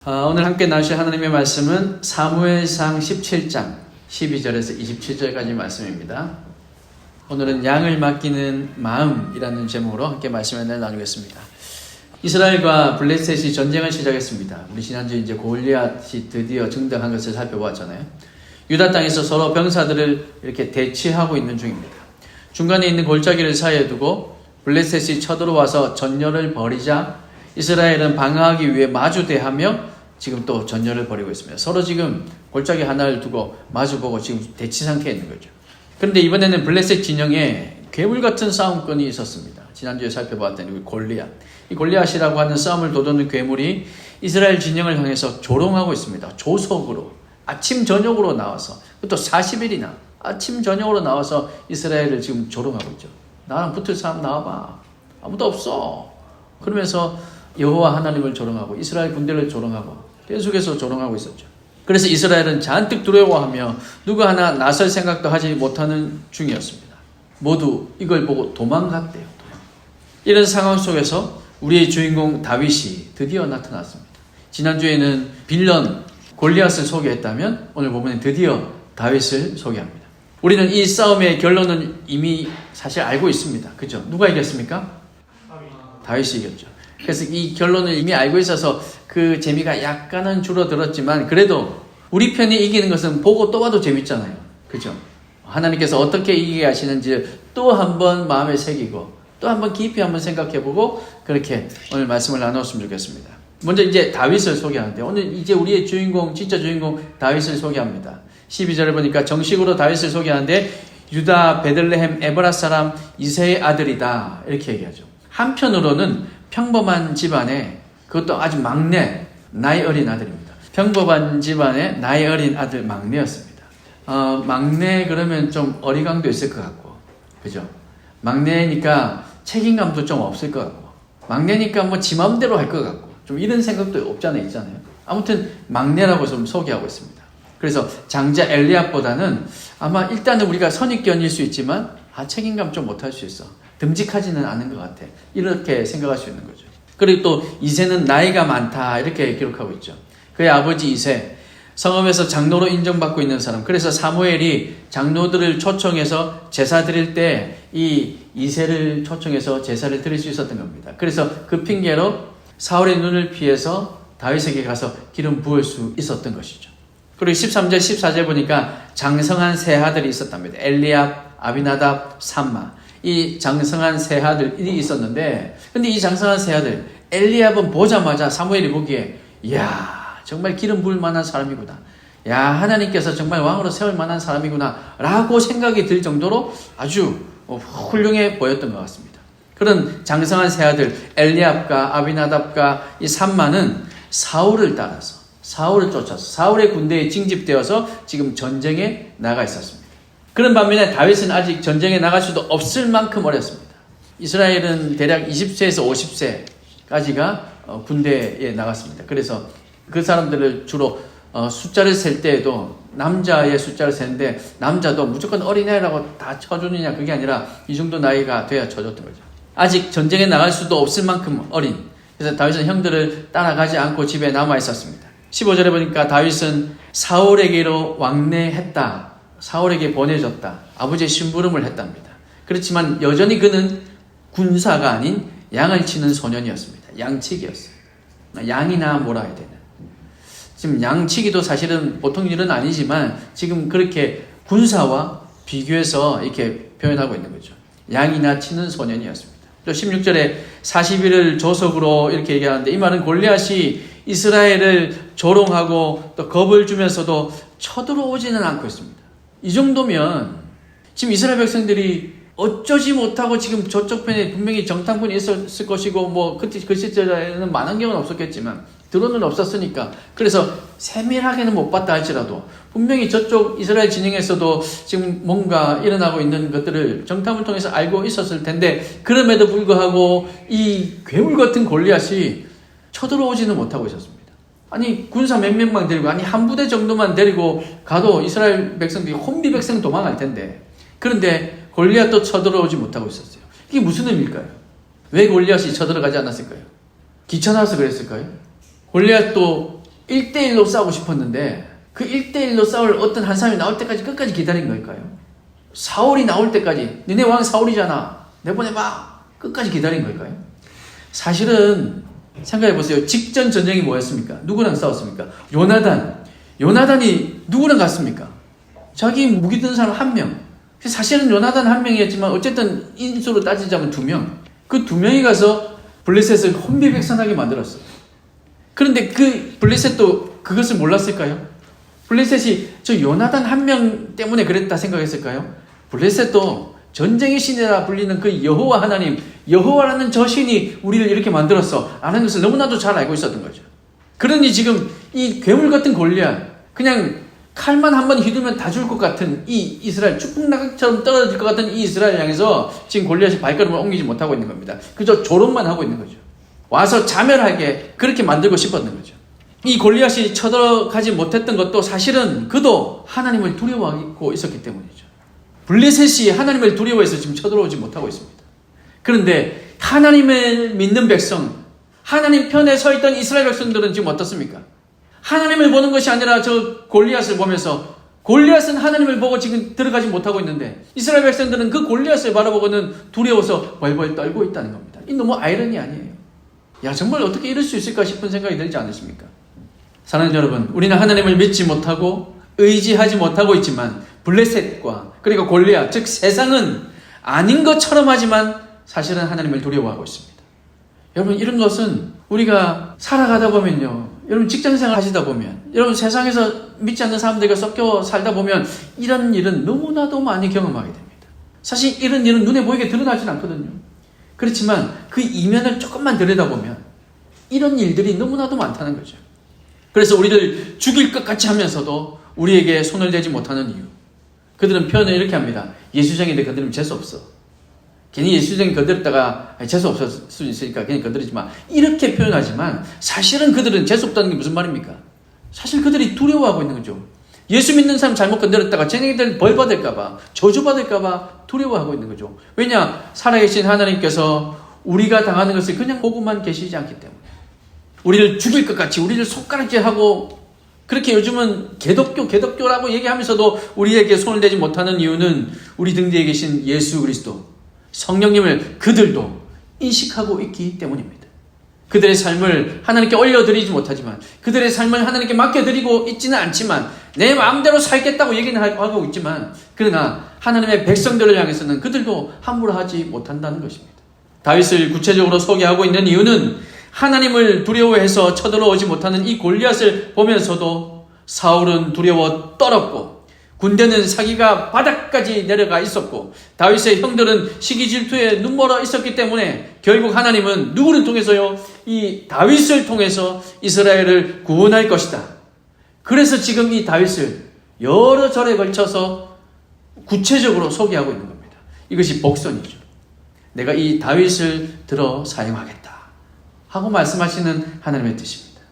오늘 함께 나누실 하나님의 말씀은 사무엘상 17장 12절에서 27절까지 말씀입니다. 오늘은 양을 맡기는 마음이라는 제목으로 함께 말씀을 나누겠습니다. 이스라엘과 블레셋이 전쟁을 시작했습니다. 우리 지난주에 이제 골리앗이 드디어 증등한 것을 살펴보았잖아요. 유다 땅에서 서로 병사들을 이렇게 대치하고 있는 중입니다. 중간에 있는 골짜기를 사이에 두고 블레셋이 쳐들어와서 전열을 벌이자 이스라엘은 방어하기 위해 마주대하며 지금 또 전열을 벌이고 있습니다. 서로 지금 골짜기 하나를 두고 마주보고 지금 대치 상태에 있는 거죠. 그런데 이번에는 블레셋 진영에 괴물 같은 싸움꾼이 있었습니다. 지난주에 살펴보았던 골리앗. 이 골리앗이라고 하는 싸움을 도두는 괴물이 이스라엘 진영을 향해서 조롱하고 있습니다. 조석으로 아침 저녁으로 나와서 또 40일이나 아침 저녁으로 나와서 이스라엘을 지금 조롱하고 있죠. 나랑 붙을 사람 나와봐. 아무도 없어. 그러면서 여호와 하나님을 조롱하고 이스라엘 군대를 조롱하고 계속해서 조롱하고 있었죠. 그래서 이스라엘은 잔뜩 두려워하며 누구 하나 나설 생각도 하지 못하는 중이었습니다. 모두 이걸 보고 도망갔대요. 이런 상황 속에서 우리의 주인공 다윗이 드디어 나타났습니다. 지난주에는 빌런 골리앗을 소개했다면 오늘 보면 드디어 다윗을 소개합니다. 우리는 이 싸움의 결론은 이미 사실 알고 있습니다. 그죠? 누가 이겼습니까? 다윗이 이겼죠. 그래서 이 결론을 이미 알고 있어서 그 재미가 약간은 줄어들었지만 그래도 우리 편이 이기는 것은 보고 또 봐도 재밌잖아요. 그죠? 하나님께서 어떻게 이기게 하시는지 또 한번 마음에 새기고 또 한번 깊이 한번 생각해보고 그렇게 오늘 말씀을 나누었으면 좋겠습니다. 먼저 이제 다윗을 소개하는데 오늘 이제 우리의 주인공, 진짜 주인공 다윗을 소개합니다. 12절에 보니까 정식으로 다윗을 소개하는데 유다 베들레헴 에브라 사람 이새의 아들이다 이렇게 얘기하죠. 한편으로는 평범한 집안의 그것도 아주 막내 나이 어린 아들입니다. 평범한 집안의 나이 어린 아들 막내였습니다. 막내 그러면 좀 어리광도 있을 것 같고 그죠? 막내니까 책임감도 좀 없을 것 같고 막내니까 뭐 지 맘대로 할 것 같고 좀 이런 생각도 없잖아요. 있잖아요. 아무튼 막내라고 좀 소개하고 있습니다. 그래서 장자 엘리압보다는 아마 일단은 우리가 선입견일 수 있지만 책임감 좀 못할 수 있어. 듬직하지는 않은 것 같아. 이렇게 생각할 수 있는 거죠. 그리고 또 이새는 나이가 많다 이렇게 기록하고 있죠. 그의 아버지 이새 성읍에서 장로로 인정받고 있는 사람. 그래서 사무엘이 장로들을 초청해서 제사 드릴 때 이 이새를 초청해서 제사를 드릴 수 있었던 겁니다. 그래서 그 핑계로 사울의 눈을 피해서 다윗에게 가서 기름 부을 수 있었던 것이죠. 그리고 13절 14절 보니까 장성한 세 아들이 있었답니다. 엘리압, 아비나답, 삼마. 이 장성한 세 아들이 있었는데 근데 이 장성한 세 아들 엘리압은 보자마자 사무엘이 보기에 이야 정말 기름 부을 만한 사람이구나. 야 하나님께서 정말 왕으로 세울 만한 사람이구나 라고 생각이 들 정도로 아주 훌륭해 보였던 것 같습니다. 그런 장성한 세 아들 엘리압과 아비나답과 이 삼마는 사울을 따라서 사울을 쫓아서 사울의 군대에 징집되어서 지금 전쟁에 나가 있었습니다. 그런 반면에 다윗은 아직 전쟁에 나갈 수도 없을 만큼 어렸습니다. 이스라엘은 대략 20세에서 50세까지가 군대에 나갔습니다. 그래서 그 사람들을 주로 숫자를 셀 때에도 남자의 숫자를 세는데 남자도 무조건 어린애라고 다 쳐주느냐 그게 아니라 이 정도 나이가 돼야 쳐줬던 거죠. 아직 전쟁에 나갈 수도 없을 만큼 어린. 그래서 다윗은 형들을 따라가지 않고 집에 남아 있었습니다. 15절에 보니까 다윗은 사울에게로 왕래했다. 사울에게 보내줬다. 아버지의 심부름을 했답니다. 그렇지만 여전히 그는 군사가 아닌 양을 치는 소년이었습니다. 양치기였어요. 양이나 몰아야 되는. 지금 양치기도 사실은 보통 일은 아니지만 지금 그렇게 군사와 비교해서 이렇게 표현하고 있는 거죠. 양이나 치는 소년이었습니다. 또 16절에 40일을 조석으로 이렇게 얘기하는데 이 말은 골리앗이 이스라엘을 조롱하고 또 겁을 주면서도 쳐들어오지는 않고 있습니다. 이 정도면 지금 이스라엘 백성들이 어쩌지 못하고 지금 저쪽 편에 분명히 정탐꾼이 있었을 것이고 뭐 그 시절에는 많은 경우는 없었겠지만 드론은 없었으니까 그래서 세밀하게는 못 봤다 할지라도 분명히 저쪽 이스라엘 진영에서도 지금 뭔가 일어나고 있는 것들을 정탐을 통해서 알고 있었을 텐데 그럼에도 불구하고 이 괴물 같은 골리앗이 쳐들어오지는 못하고 있었습니다. 아니 군사 몇 명만 데리고 아니 한 부대 정도만 데리고 가도 이스라엘 백성들이 혼비 백성 도망갈 텐데 그런데 골리앗도 쳐들어오지 못하고 있었어요. 이게 무슨 의미일까요? 왜 골리앗이 쳐들어가지 않았을까요? 귀찮아서 그랬을까요? 골리앗도 1대1로 싸우고 싶었는데 그 1대1로 싸울 어떤 한 사람이 나올 때까지 끝까지 기다린 걸까요? 사울이 나올 때까지 니네 왕 사울이잖아 내보내봐 끝까지 기다린 걸까요? 사실은 생각해 보세요. 직전 전쟁이 뭐였습니까? 누구랑 싸웠습니까? 요나단이 누구랑 갔습니까? 자기 무기 든 사람 한 명. 사실은 요나단 한 명이었지만 어쨌든 인수로 따지자면 2명. 그 2명이 가서 블레셋을 혼비백산하게 만들었어요. 그런데 그 블레셋도 그것을 몰랐을까요? 블레셋이 저 요나단 한 명 때문에 그랬다 생각했을까요? 블레셋도 전쟁의 신이라 불리는 그 여호와 하나님, 여호와라는 저 신이 우리를 이렇게 만들었어 라는 것을 너무나도 잘 알고 있었던 거죠. 그러니 지금 이 괴물 같은 골리앗, 그냥 칼만 한번 휘두르면 다 죽을 것 같은 이 이스라엘, 축복낙엽처럼 떨어질 것 같은 이 이스라엘 향해서 지금 골리앗이 발걸음을 옮기지 못하고 있는 겁니다. 그저 조롱만 하고 있는 거죠. 와서 자멸하게 그렇게 만들고 싶었는 거죠. 이 골리앗이 쳐들어가지 못했던 것도 사실은 그도 하나님을 두려워하고 있었기 때문이죠. 블레셋이 하나님을 두려워해서 지금 쳐들어오지 못하고 있습니다. 그런데 하나님을 믿는 백성, 하나님 편에 서 있던 이스라엘 백성들은 지금 어떻습니까? 하나님을 보는 것이 아니라 저 골리앗을 보면서, 골리앗은 하나님을 보고 지금 들어가지 못하고 있는데 이스라엘 백성들은 그 골리앗을 바라보고는 두려워서 벌벌 떨고 있다는 겁니다. 이 너무 아이러니 아니에요? 야, 정말 어떻게 이럴 수 있을까 싶은 생각이 들지 않으십니까? 사랑하는 여러분, 우리는 하나님을 믿지 못하고 의지하지 못하고 있지만 블레셋과 그리고 골리앗, 즉 세상은 아닌 것처럼 하지만 사실은 하나님을 두려워하고 있습니다. 여러분, 이런 것은 우리가 살아가다 보면요, 여러분 직장생활 하시다 보면, 여러분 세상에서 믿지 않는 사람들과 섞여 살다 보면 이런 일은 너무나도 많이 경험하게 됩니다. 사실 이런 일은 눈에 보이게 드러나진 않거든요. 그렇지만 그 이면을 조금만 들여다보면 이런 일들이 너무나도 많다는 거죠. 그래서 우리를 죽일 것 같이 하면서도 우리에게 손을 대지 못하는 이유. 그들은 표현을 이렇게 합니다. 예수장인데 건드리면 재수없어. 괜히 예수장이 건드렸다가 재수없을 수 있으니까 괜히 건드리지 마. 이렇게 표현하지만 사실은 그들은 재수없다는 게 무슨 말입니까? 사실 그들이 두려워하고 있는 거죠. 예수 믿는 사람 잘못 건드렸다가 쟤네들 벌 받을까봐, 저주 받을까봐 두려워하고 있는 거죠. 왜냐? 살아계신 하나님께서 우리가 당하는 것을 그냥 보고만 계시지 않기 때문에. 우리를 죽일 것 같이, 우리를 손가락질하고, 그렇게 요즘은 개독교라고 얘기하면서도 우리에게 손을 대지 못하는 이유는 우리 등 뒤에 계신 예수 그리스도, 성령님을 그들도 인식하고 있기 때문입니다. 그들의 삶을 하나님께 올려드리지 못하지만, 그들의 삶을 하나님께 맡겨드리고 있지는 않지만, 내 마음대로 살겠다고 얘기는 하고 있지만, 그러나 하나님의 백성들을 향해서는 그들도 함부로 하지 못한다는 것입니다. 다윗을 구체적으로 소개하고 있는 이유는 하나님을 두려워해서 쳐들어오지 못하는 이 골리앗을 보면서도 사울은 두려워 떨었고, 군대는 사기가 바닥까지 내려가 있었고, 다윗의 형들은 시기 질투에 눈멀어 있었기 때문에 결국 하나님은 누구를 통해서요? 이 다윗을 통해서 이스라엘을 구원할 것이다. 그래서 지금 이 다윗을 여러 절에 걸쳐서 구체적으로 소개하고 있는 겁니다. 이것이 복선이죠. 내가 이 다윗을 들어 사용하겠다 하고 말씀하시는 하나님의 뜻입니다.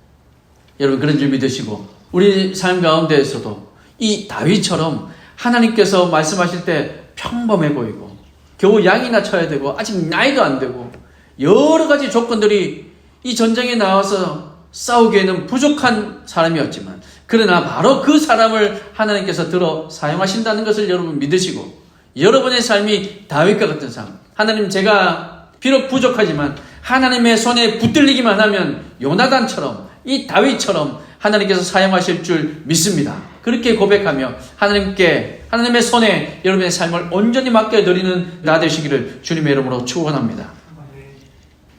여러분, 그런 줄 믿으시고 우리 삶 가운데에서도 이 다윗처럼 하나님께서 말씀하실 때 평범해 보이고 겨우 양이나 쳐야 되고 아직 나이도 안 되고 여러 가지 조건들이 이 전쟁에 나와서 싸우기에는 부족한 사람이었지만, 그러나 바로 그 사람을 하나님께서 들어 사용하신다는 것을 여러분 믿으시고, 여러분의 삶이 다윗과 같은 삶, 하나님, 제가 비록 부족하지만 하나님의 손에 붙들리기만 하면 요나단처럼, 이 다윗처럼 하나님께서 사용하실 줄 믿습니다. 그렇게 고백하며 하나님의 손에 여러분의 삶을 온전히 맡겨드리는 나 되시기를 주님의 이름으로 축원합니다.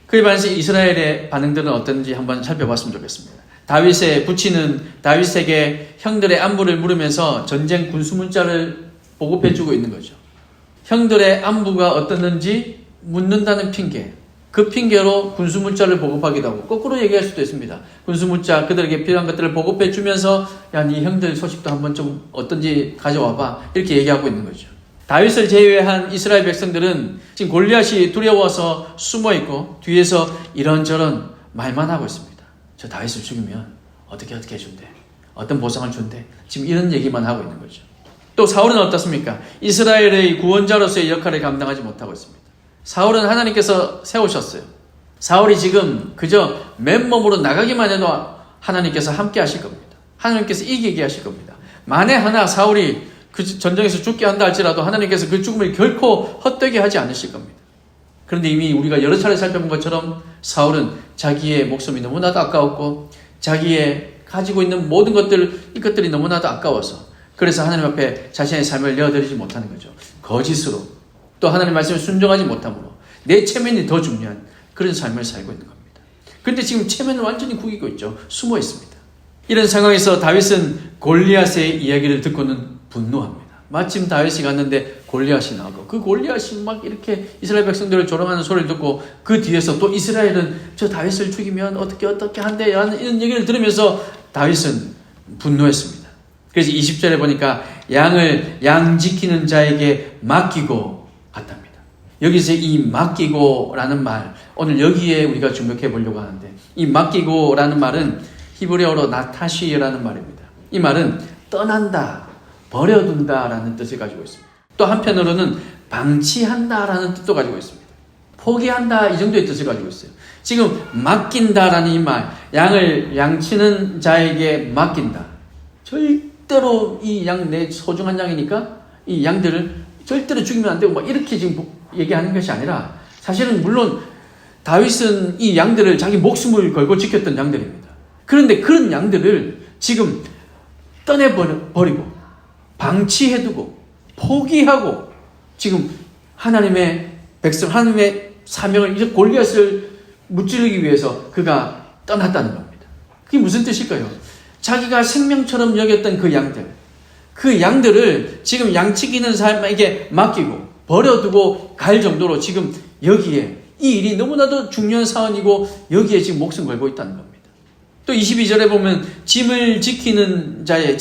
그에 반해서 이스라엘의 반응들은 어떤지 한번 살펴봤으면 좋겠습니다. 다윗의 부친은 다윗에게 형들의 안부를 물으면서 전쟁 군수 문자를 보급해주고 있는 거죠. 형들의 안부가 어떻는지 묻는다는 핑계, 그 핑계로 군수 문자를 보급하기도 하고, 거꾸로 얘기할 수도 있습니다. 군수 문자, 그들에게 필요한 것들을 보급해 주면서 야, 네 형들 소식도 한번 좀 어떤지 가져와봐, 이렇게 얘기하고 있는 거죠. 다윗을 제외한 이스라엘 백성들은 지금 골리앗이 두려워서 숨어 있고 뒤에서 이런저런 말만 하고 있습니다. 저 다윗을 죽이면 어떻게 해준대, 어떤 보상을 준대, 지금 이런 얘기만 하고 있는 거죠. 또 사울은 어떻습니까? 이스라엘의 구원자로서의 역할을 감당하지 못하고 있습니다. 사울은 하나님께서 세우셨어요. 사울이 지금 그저 맨몸으로 나가기만 해도 하나님께서 함께 하실 겁니다. 하나님께서 이기게 하실 겁니다. 만에 하나 사울이 그 전쟁에서 죽게 한다 할지라도 하나님께서 그 죽음을 결코 헛되게 하지 않으실 겁니다. 그런데 이미 우리가 여러 차례 살펴본 것처럼 사울은 자기의 목숨이 너무나도 아까웠고 자기의 가지고 있는 모든 이것들이 너무나도 아까워서 그래서 하나님 앞에 자신의 삶을 내어드리지 못하는 거죠. 거짓으로 또 하나님 말씀을 순종하지 못함으로 내 체면이 더 중요한 그런 삶을 살고 있는 겁니다. 그런데 지금 체면을 완전히 구기고 있죠. 숨어 있습니다. 이런 상황에서 다윗은 골리앗의 이야기를 듣고는 분노합니다. 마침 다윗이 갔는데 골리앗이 나오고 그 골리앗이 막 이렇게 이스라엘 백성들을 조롱하는 소리를 듣고 그 뒤에서 또 이스라엘은 저 다윗을 죽이면 어떻게 한대 이런 얘기를 들으면서 다윗은 분노했습니다. 그래서 20절에 보니까 양 지키는 자에게 맡기고 갔답니다. 여기서 이 맡기고라는 말 오늘 여기에 우리가 주목해 보려고 하는데 이 맡기고라는 말은 히브리어로 나타시라는 말입니다. 이 말은 떠난다, 버려둔다라는 뜻을 가지고 있습니다. 또 한편으로는 방치한다라는 뜻도 가지고 있습니다. 포기한다 이 정도의 뜻을 가지고 있어요. 지금 맡긴다라는 이 말, 양을 양치는 자에게 맡긴다. 절대로 이 양 내 소중한 양이니까 이 양들을 절대로 죽이면 안 되고 막 이렇게 지금 얘기하는 것이 아니라 사실은 물론 다윗은 이 양들을 자기 목숨을 걸고 지켰던 양들입니다. 그런데 그런 양들을 지금 떠내버리고 방치해두고 포기하고 지금 하나님의 백성, 하나님의 사명을 이제 골리앗을 무찌르기 위해서 그가 떠났다는 겁니다. 그게 무슨 뜻일까요? 자기가 생명처럼 여겼던 그 양들을 지금 양치기는 사람에게 맡기고 버려두고 갈 정도로 지금 여기에 이 일이 너무나도 중요한 사안이고 여기에 지금 목숨 걸고 있다는 겁니다. 또 22절에 보면 짐을 지키는 자의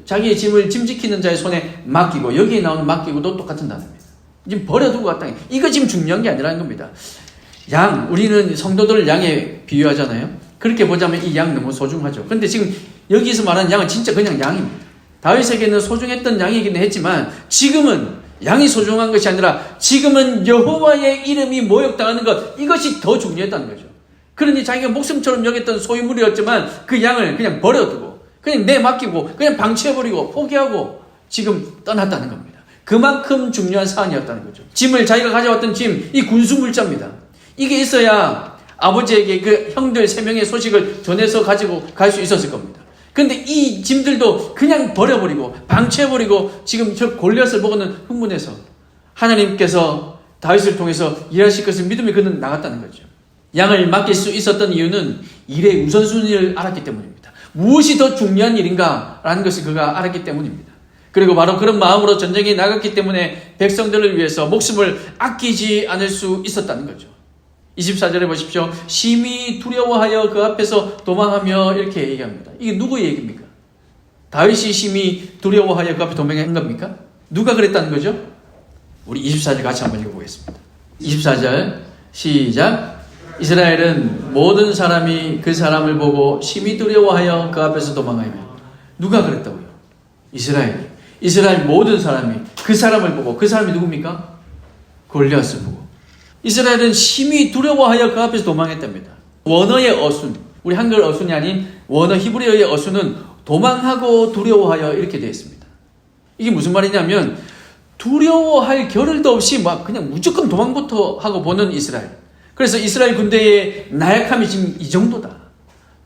자기의 짐을 짐 지키는 자의 손에 맡기고 여기에 나오는 맡기고도 똑같은 단어입니다. 지금 버려두고 갔다. 이거 지금 중요한 게 아니라는 겁니다. 우리는 성도들을 양에 비유하잖아요. 그렇게 보자면 이 양 너무 소중하죠. 그런데 지금 여기서 말하는 양은 진짜 그냥 양입니다. 다윗에게는 소중했던 양이긴 했지만 지금은 양이 소중한 것이 아니라 지금은 여호와의 이름이 모욕당하는 것 이것이 더 중요했다는 거죠. 그러니 자기가 목숨처럼 여겼던 소유물이었지만 그 양을 그냥 버려두고 그냥 내맡기고 그냥 방치해버리고 포기하고 지금 떠났다는 겁니다. 그만큼 중요한 사안이었다는 거죠. 짐을 자기가 가져왔던 이 군수물자입니다. 이게 있어야 아버지에게 그 형들 3명의 소식을 전해서 가지고 갈 수 있었을 겁니다. 그런데 이 짐들도 그냥 버려버리고 방치해버리고 지금 저 골리앗을 보고는 흥분해서 하나님께서 다윗을 통해서 일하실 것을 믿으며 그는 나갔다는 거죠. 양을 맡길 수 있었던 이유는 일의 우선순위를 알았기 때문입니다. 무엇이 더 중요한 일인가라는 것을 그가 알았기 때문입니다. 그리고 바로 그런 마음으로 전쟁에 나갔기 때문에 백성들을 위해서 목숨을 아끼지 않을 수 있었다는 거죠. 24절에 보십시오. 심히 두려워하여 그 앞에서 도망하며 이렇게 얘기합니다. 이게 누구의 얘기입니까? 다윗이 심히 두려워하여 그 앞에 도망한 겁니까? 누가 그랬다는 거죠? 우리 24절 같이 한번 읽어보겠습니다. 24절 시작. 이스라엘은 모든 사람이 그 사람을 보고 심히 두려워하여 그 앞에서 도망하며. 누가 그랬다고요? 이스라엘 모든 사람이 그 사람을 보고, 그 사람이 누굽니까? 골리앗을 보고. 이스라엘은 심히 두려워하여 그 앞에서 도망했답니다. 원어의 어순, 우리 한글 어순이 아닌 원어 히브리어의 어순은 도망하고 두려워하여 이렇게 되어 있습니다. 이게 무슨 말이냐면 두려워할 겨를도 없이 막 그냥 무조건 도망부터 하고 보는 이스라엘. 그래서 이스라엘 군대의 나약함이 지금 이 정도다.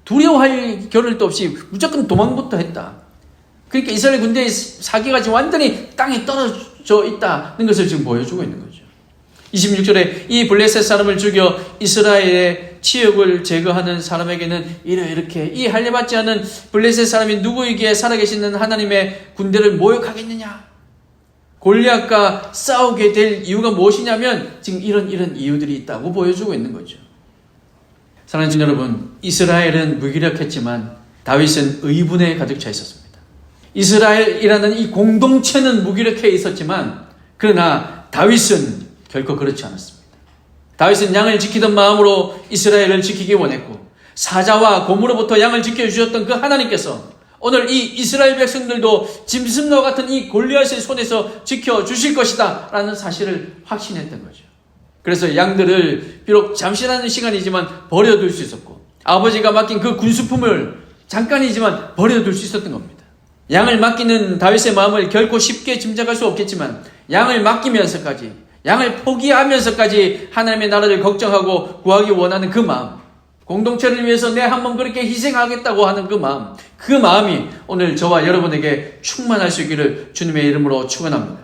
두려워할 겨를도 없이 무조건 도망부터 했다. 그러니까 이스라엘 군대의 사기가 지금 완전히 땅에 떨어져 있다는 것을 지금 보여주고 있는 거죠. 26절에 이 블레셋 사람을 죽여 이스라엘의 치욕을 제거하는 사람에게는 이렇게 이 할례받지 않은 블레셋 사람이 누구에게 살아계시는 하나님의 군대를 모욕하겠느냐? 골리앗과 싸우게 될 이유가 무엇이냐면 지금 이런 이유들이 있다고 보여주고 있는 거죠. 사랑하는 주님 여러분, 이스라엘은 무기력했지만 다윗은 의분에 가득 차 있었습니다. 이스라엘이라는 이 공동체는 무기력해 있었지만 그러나 다윗은 결코 그렇지 않았습니다. 다윗은 양을 지키던 마음으로 이스라엘을 지키기 원했고 사자와 곰으로부터 양을 지켜주셨던 그 하나님께서 오늘 이 이스라엘 백성들도 짐승과 같은 이 골리앗의 손에서 지켜주실 것이다 라는 사실을 확신했던 거죠. 그래서 양들을 비록 잠시라는 시간이지만 버려둘 수 있었고, 아버지가 맡긴 그 군수품을 잠깐이지만 버려둘 수 있었던 겁니다. 양을 맡기는 다윗의 마음을 결코 쉽게 짐작할 수 없겠지만, 양을 맡기면서까지, 양을 포기하면서까지 하나님의 나라를 걱정하고 구하기 원하는 그 마음, 공동체를 위해서 내 한번 그렇게 희생하겠다고 하는 그 마음, 그 마음이 오늘 저와 여러분에게 충만할 수 있기를 주님의 이름으로 축원합니다.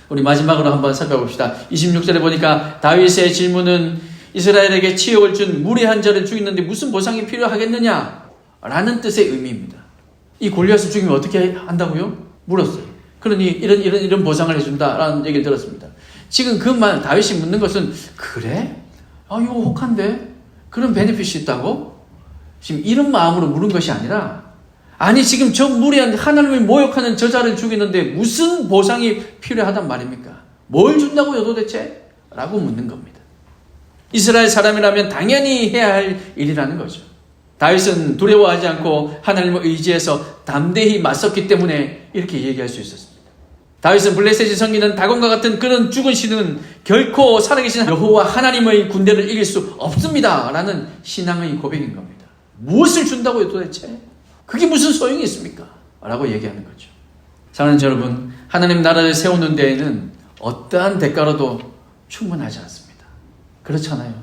우리 마지막으로 한번 살펴봅시다. 26절에 보니까 다윗의 질문은 이스라엘에게 치욕을 준 무리한 자를 죽이는데 무슨 보상이 필요하겠느냐? 라는 뜻의 의미입니다. 이 골리앗을 죽이면 어떻게 한다고요? 물었어요. 그러니 이런 보상을 해준다라는 얘기를 들었습니다. 지금 그 말 다윗이 묻는 것은, 그래? 이거 혹한데? 그런 베네핏이 있다고? 지금 이런 마음으로 물은 것이 아니라, 아니 지금 저 무리한 하나님을 모욕하는 저자를 죽이는데 무슨 보상이 필요하단 말입니까? 뭘 준다고요 도대체? 라고 묻는 겁니다. 이스라엘 사람이라면 당연히 해야 할 일이라는 거죠. 다윗은 두려워하지 않고 하나님을 의지해서 담대히 맞섰기 때문에 이렇게 얘기할 수 있었습니다. 다윗은 블레셋이 섬기는 다곤과 같은 그런 죽은 신은 결코 살아계신 여호와 하나님의 군대를 이길 수 없습니다 라는 신앙의 고백인 겁니다. 무엇을 준다고요 도대체? 그게 무슨 소용이 있습니까? 라고 얘기하는 거죠. 사랑하는 여러분, 하나님 나라를 세우는 데에는 어떠한 대가로도 충분하지 않습니다. 그렇잖아요.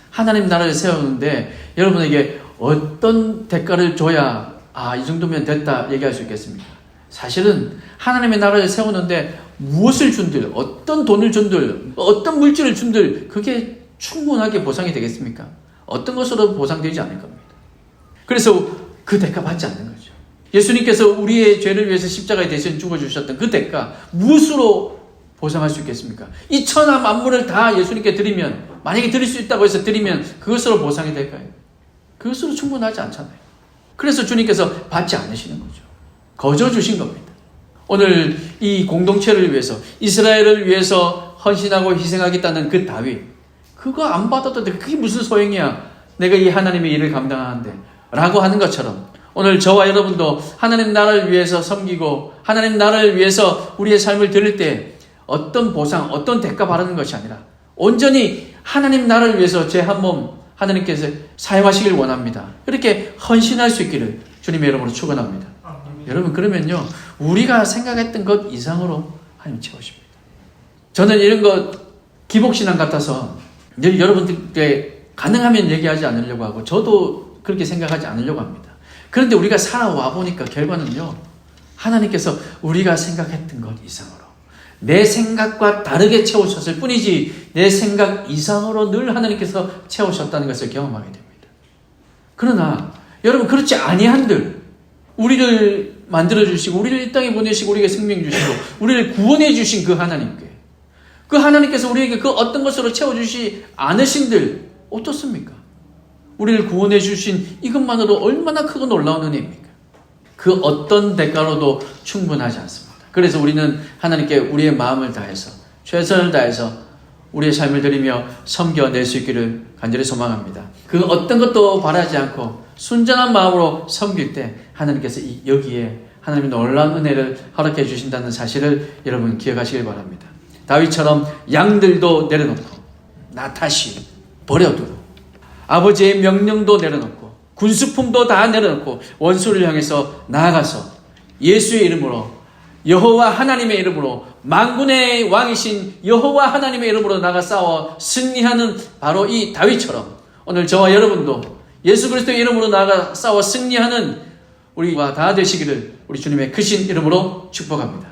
하나님 나라를 세우는데 여러분에게 어떤 대가를 줘야 이 정도면 됐다 얘기할 수 있겠습니까? 사실은 하나님의 나라를 세우는데 무엇을 준들, 어떤 돈을 준들, 어떤 물질을 준들, 그게 충분하게 보상이 되겠습니까? 어떤 것으로도 보상되지 않을 겁니다. 그래서 그 대가 받지 않는 거죠. 예수님께서 우리의 죄를 위해서 십자가에 대신 죽어주셨던 그 대가 무엇으로 보상할 수 있겠습니까? 이 천하 만물을 다 예수님께 드리면, 만약에 드릴 수 있다고 해서 드리면 그것으로 보상이 될까요? 그것으로 충분하지 않잖아요. 그래서 주님께서 받지 않으시는 거죠. 거저 주신 겁니다. 오늘 이 공동체를 위해서, 이스라엘을 위해서 헌신하고 희생하겠다는 그 다윗, 그거 안 받아도 돼. 그게 무슨 소용이야? 내가 이 하나님의 일을 감당하는데 라고 하는 것처럼 오늘 저와 여러분도 하나님 나라를 위해서 섬기고 하나님 나라를 위해서 우리의 삶을 드릴 때 어떤 보상, 어떤 대가 바라는 것이 아니라 온전히 하나님 나라를 위해서 제 한 몸 하나님께서 사용하시길 원합니다. 그렇게 헌신할 수 있기를 주님의 이름으로 축원합니다. 여러분, 그러면요, 우리가 생각했던 것 이상으로 하나님 채우십니다. 저는 이런 것 기복신앙 같아서 여러분들께 가능하면 얘기하지 않으려고 하고 저도 그렇게 생각하지 않으려고 합니다. 그런데 우리가 살아와 보니까 결과는요, 하나님께서 우리가 생각했던 것 이상으로 내 생각과 다르게 채우셨을 뿐이지 내 생각 이상으로 늘 하나님께서 채우셨다는 것을 경험하게 됩니다. 그러나 여러분, 그렇지 아니한들, 우리를 만들어주시고 우리를 이 땅에 보내시고 우리에게 생명 주시고 우리를 구원해 주신 그 하나님께, 그 하나님께서 우리에게 그 어떤 것으로 채워주시 않으신들 어떻습니까? 우리를 구원해 주신 이것만으로 얼마나 크고 놀라운 은혜입니까? 그 어떤 대가로도 충분하지 않습니다. 그래서 우리는 하나님께 우리의 마음을 다해서, 최선을 다해서 우리의 삶을 드리며 섬겨낼 수 있기를 간절히 소망합니다. 그 어떤 것도 바라지 않고 순전한 마음으로 섬길 때 하나님께서 여기에 하나님의 놀라운 은혜를 허락해 주신다는 사실을 여러분 기억하시길 바랍니다. 다윗처럼 양들도 내려놓고 나타시 버려두고 아버지의 명령도 내려놓고 군수품도 다 내려놓고 원수를 향해서 나아가서 예수의 이름으로, 여호와 하나님의 이름으로, 만군의 왕이신 여호와 하나님의 이름으로 나가 싸워 승리하는 바로 이 다윗처럼 오늘 저와 여러분도 예수 그리스도의 이름으로 나가 싸워 승리하는 우리가 다 되시기를 우리 주님의 크신 이름으로 축복합니다.